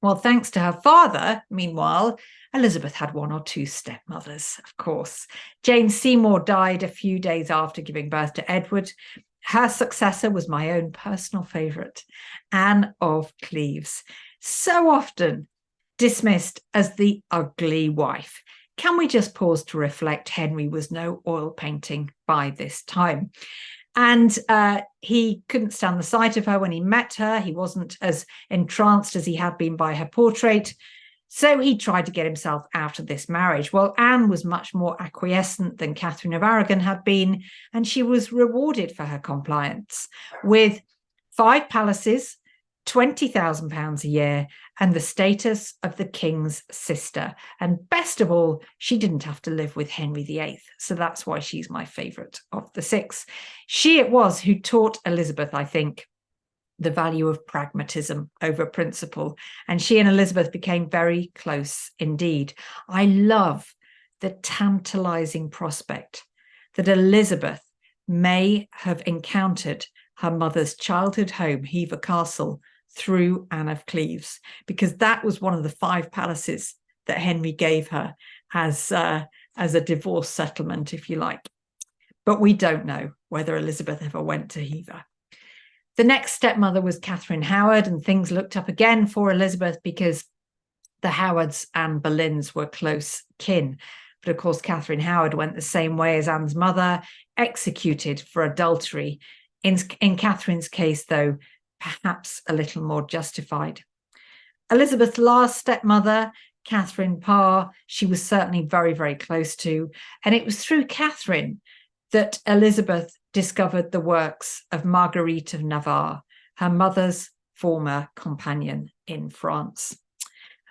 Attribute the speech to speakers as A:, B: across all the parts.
A: Well, thanks to her father, meanwhile, Elizabeth had one or two stepmothers, of course. Jane Seymour died a few days after giving birth to Edward. Her successor was my own personal favourite, Anne of Cleves, so often dismissed as the ugly wife. Can we just pause to reflect? Henry was no oil painting by this time. And he couldn't stand the sight of her when he met her. He wasn't as entranced as he had been by her portrait. So he tried to get himself out of this marriage. Well, Anne was much more acquiescent than Catherine of Aragon had been, and she was rewarded for her compliance with 5 palaces, £20,000 a year, and the status of the king's sister. And best of all, she didn't have to live with Henry VIII. So that's why she's my favourite of the 6. She it was who taught Elizabeth, I think, the value of pragmatism over principle. And she and Elizabeth became very close indeed. I love the tantalising prospect that Elizabeth may have encountered her mother's childhood home, Hever Castle, through Anne of Cleves, because that was one of the 5 palaces that Henry gave her as a divorce settlement, if you like. But we don't know whether Elizabeth ever went to Hever. The next stepmother was Catherine Howard, and things looked up again for Elizabeth because the Howards and Boleyns were close kin. But of course, Catherine Howard went the same way as Anne's mother, executed for adultery. In Catherine's case, though, perhaps a little more justified. Elizabeth's last stepmother, Catherine Parr, she was certainly very, very close to. And it was through Catherine that Elizabeth discovered the works of Marguerite of Navarre, her mother's former companion in France.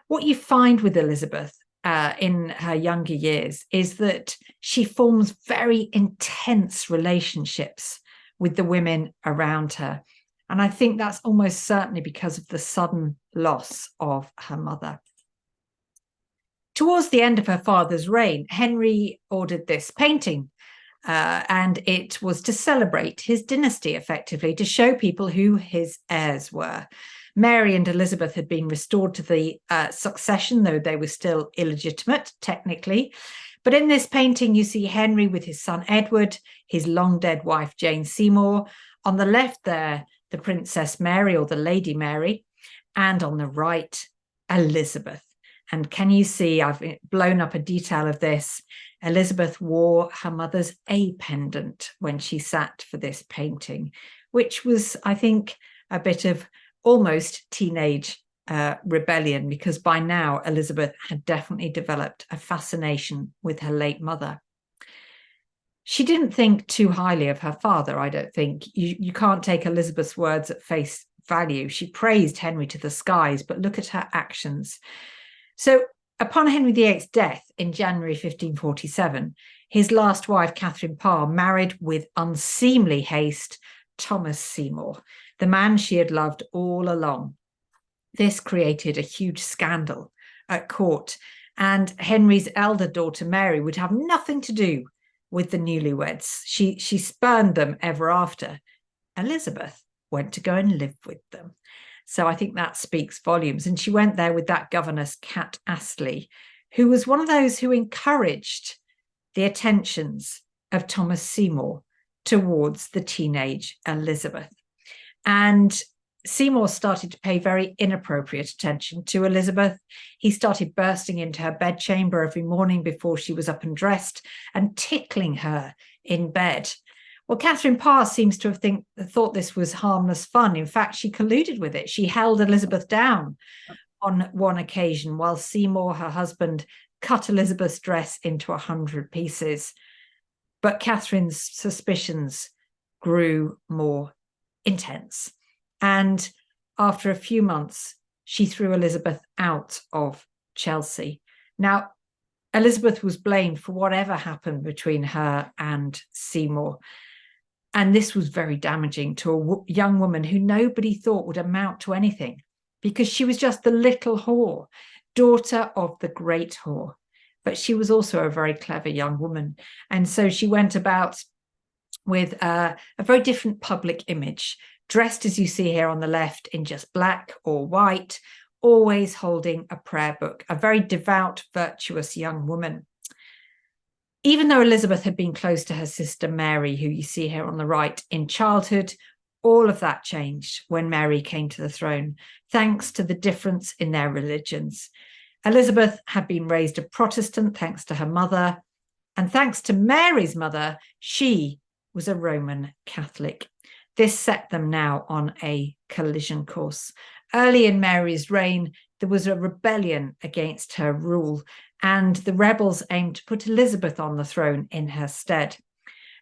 A: What you find with Elizabeth in her younger years is that she forms very intense relationships with the women around her. And I think that's almost certainly because of the sudden loss of her mother. Towards the end of her father's reign, Henry ordered this painting, and it was to celebrate his dynasty, effectively, to show people who his heirs were. Mary and Elizabeth had been restored to the succession, though they were still illegitimate, technically. But in this painting, you see Henry with his son Edward, his long-dead wife Jane Seymour. On the left there, the Princess Mary, or the Lady Mary, and on the right, Elizabeth. And can you see, I've blown up a detail of this. Elizabeth wore her mother's A pendant when she sat for this painting, which was, I think, a bit of almost teenage rebellion, because by now Elizabeth had definitely developed a fascination with her late mother. She didn't think too highly of her father, I don't think. You can't take Elizabeth's words at face value. She praised Henry to the skies, but look at her actions. So upon Henry VIII's death in January 1547, his last wife, Catherine Parr, married with unseemly haste Thomas Seymour, the man she had loved all along. This created a huge scandal at court, and Henry's elder daughter, Mary, would have nothing to do with the newlyweds. She spurned them ever after. Elizabeth went to go and live with them. So I think that speaks volumes. And she went there with that governess, Cat Astley, who was one of those who encouraged the attentions of Thomas Seymour towards the teenage Elizabeth. And Seymour started to pay very inappropriate attention to Elizabeth. He started bursting into her bedchamber every morning before she was up and dressed and tickling her in bed. Well, Catherine Parr seems to have thought this was harmless fun. In fact, she colluded with it. She held Elizabeth down on one occasion while Seymour, her husband, cut Elizabeth's dress into 100 pieces. But Catherine's suspicions grew more intense. And after a few months, she threw Elizabeth out of Chelsea. Now, Elizabeth was blamed for whatever happened between her and Seymour. And this was very damaging to a young woman who nobody thought would amount to anything, because she was just the little whore, daughter of the great whore. But she was also a very clever young woman. And so she went about with a very different public image, dressed, as you see here on the left, in just black or white, always holding a prayer book, a very devout, virtuous young woman. Even though Elizabeth had been close to her sister Mary, who you see here on the right, in childhood, all of that changed when Mary came to the throne, thanks to the difference in their religions. Elizabeth had been raised a Protestant thanks to her mother, and thanks to Mary's mother, she was a Roman Catholic. This set them now on a collision course. Early in Mary's reign, there was a rebellion against her rule, and the rebels aimed to put Elizabeth on the throne in her stead.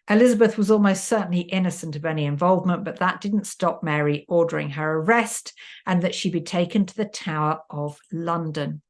A: Elizabeth was almost certainly innocent of any involvement, but that didn't stop Mary ordering her arrest and that she be taken to the Tower of London.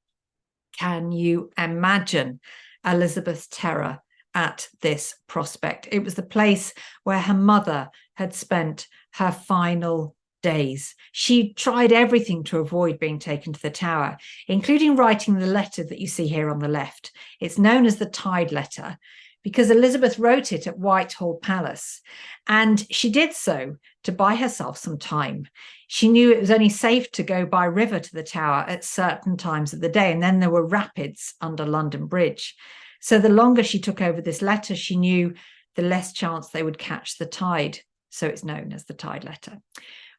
A: Can you imagine Elizabeth's terror at this prospect? It was the place where her mother had spent her final days. She tried everything to avoid being taken to the Tower, including writing the letter that you see here on the left. It's known as the Tide Letter because Elizabeth wrote it at Whitehall Palace, and she did so to buy herself some time. She knew it was only safe to go by river to the Tower at certain times of the day, and then there were rapids under London Bridge. So the longer she took over this letter, she knew the less chance they would catch the tide. So it's known as the Tide Letter.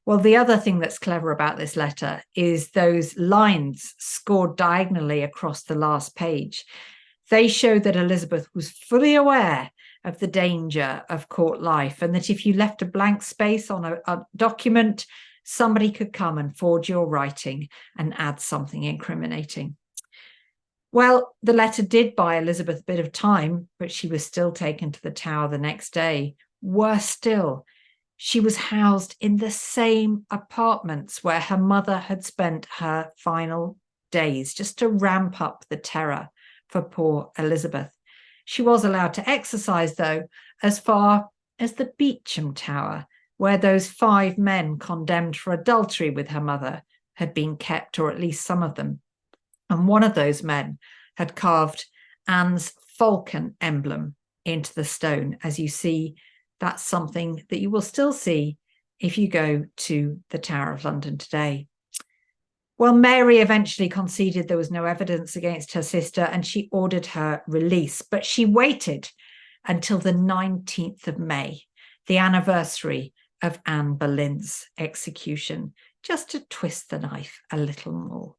A: Well, the other thing that's clever about this letter is those lines scored diagonally across the last page. They show that Elizabeth was fully aware of the danger of court life, and that if you left a blank space on a document, somebody could come and forge your writing and add something incriminating. Well, the letter did buy Elizabeth a bit of time, but she was still taken to the Tower the next day. Worse still, she was housed in the same apartments where her mother had spent her final days, just to ramp up the terror for poor Elizabeth. She was allowed to exercise, though, as far as the Beauchamp Tower, where those 5 men condemned for adultery with her mother had been kept, or at least some of them. And one of those men had carved Anne's falcon emblem into the stone. As you see, that's something that you will still see if you go to the Tower of London today. Well, Mary eventually conceded there was no evidence against her sister and she ordered her release, but she waited until the 19th of May, the anniversary of Anne Boleyn's execution, just to twist the knife a little more.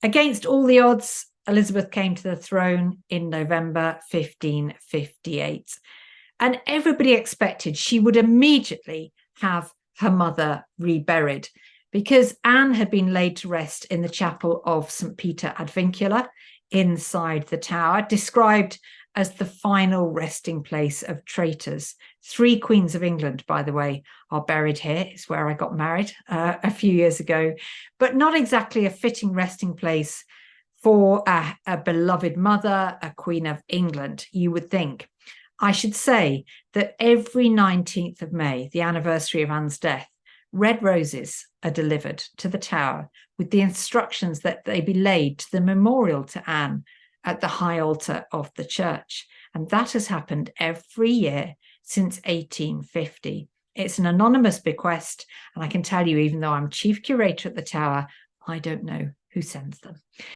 A: Against all the odds, Elizabeth came to the throne in November 1558, and everybody expected she would immediately have her mother reburied, because Anne had been laid to rest in the chapel of St. Peter ad Vincula inside the Tower, described as the final resting place of traitors. 3 queens of England, by the way, are buried here. It's where I got married a few years ago, but not exactly a fitting resting place for a beloved mother, a Queen of England, you would think. I should say that every 19th of May, the anniversary of Anne's death, red roses are delivered to the Tower with the instructions that they be laid to the memorial to Anne at the high altar of the church. And that has happened every year since 1850. It's an anonymous bequest, and I can tell you, even though I'm chief curator at the Tower, I don't know who sends them.